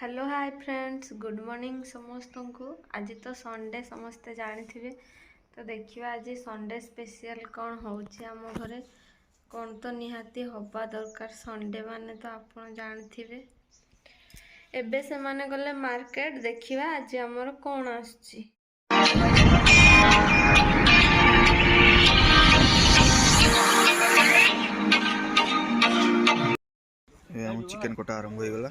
Hello hi friends good morning समस्त को। आज तो संडे समस्ते जानी थे तो देखिए आज संडे स्पेशल कौन होची आम घरे कौन तो निहाती हवा दरकार संडे माने तो आप जानी एबे से माने गले मार्केट देखिए आज आमर कौन आसुची। चिकेन कोटा आरंभ हो गला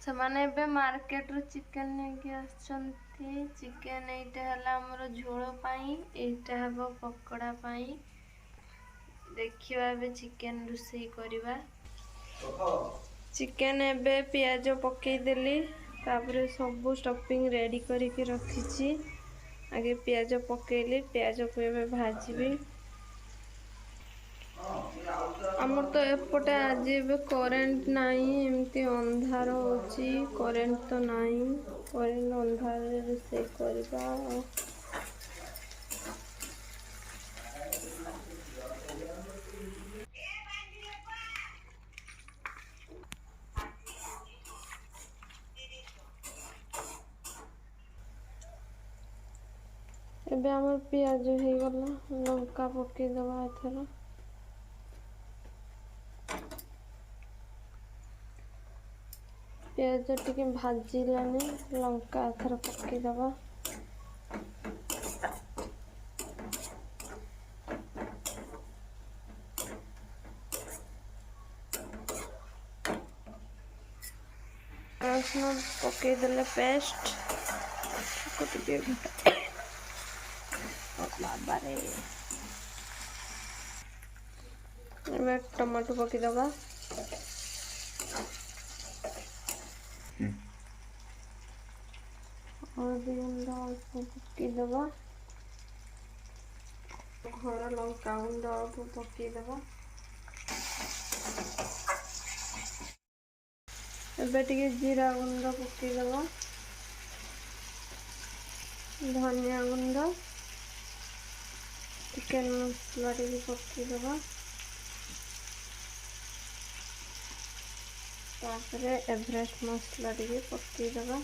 सेमाने एबे मार्केट रो चिकन नेकी आछंती। चिकन एटा हला हमरो झोଳ पाई एटा हबो पकोड़ा पाई। देखिवा एबे चिकन रुसई करबा। चिकन एबे प्याज पकई देली तापरे सब स्टफिंग रेडी करके रखिची। आगे प्याज पकेली प्याज को एबे भाजीबी। आमर तो एपटे आज एबे करेंट नहीं एमती अंधार होची करेंट तो नहीं करेंट अंधार रोषे करबा। एबे आमर प्याज हो गला लंका पकई दबा एथरा। प्याज टिके भाजिलानी लंका एथर पकई दबा। रसुन पकई देले पेस्ट को टिके बाबा रे। एबे टमाटो पकई दबा। हल्दी गुंड अल्प पकई दबा। घर लंका गुंड अल्प पकई दबा। एबे टिके जीरा गुंड पकई दबा। धनिया गुंड चिकन मसला टिके पकई दबा। तापरे एवरेस्ट मसला टिके पकई दबा।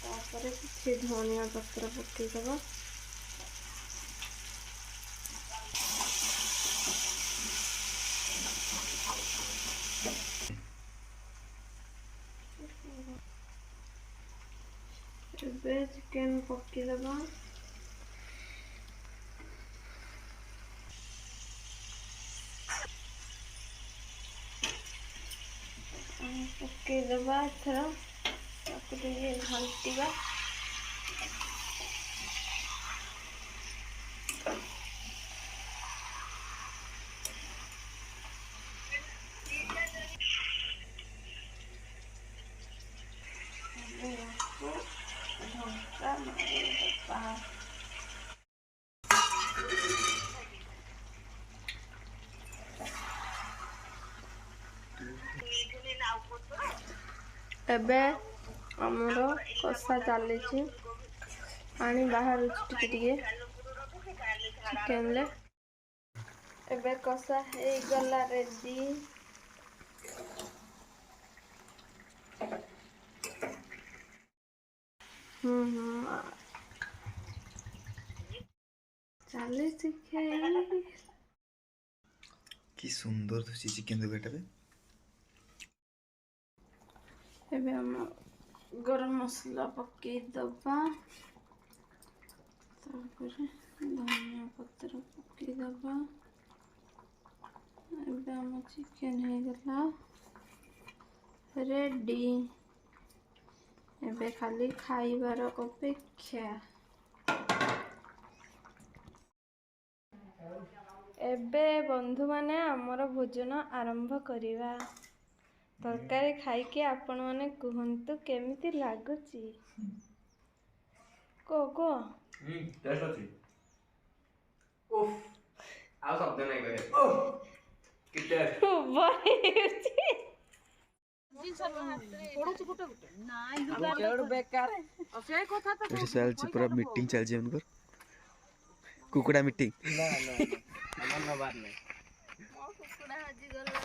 तापरे किछि धनिया पत्र पकई दबा। एबे चिकन पकई दबा। पकई दबा एथरा ताको टिके घांटीबा। एबे हमरो कषा चली पानी बाहर टिके टिके चिकन ले। एबे कषा हे गला रेडी। चले चिके कि सुंदर तो चिकेन दो बेटा एबे हम गरम मसला पकई दबा। तापरे धनिया पत्र पकई दबा। एबे हम चिकन हे गला रेडी। एबे खाली खाइबार अपेक्षा। एबे बंधु माने हमर भोजन आरंभ करिवा। तरकारी खाइके आपण माने कहंतु केमिति लागुची को टेस्ट अछि। उफ आ शब्द नहीं कहे ओह कि टेस्ट बहिची पूरा मीटिंग चल जे उनकर कुकुड़ा मीटिंग ना ना मन बात नहीं ମୋ କୁକୁଡ଼ା ହଜିଗଲା।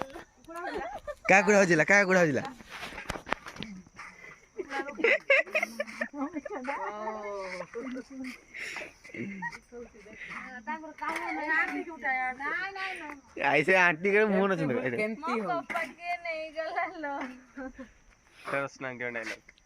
क्या कुड़ा हजिला क्या कुड़ा हजिला ऐसे आंटी के मुंह न सुन ମୋ କପା କିଏ ନେଇଗଲା ଲୋ। तेरा स्नैक डायलॉग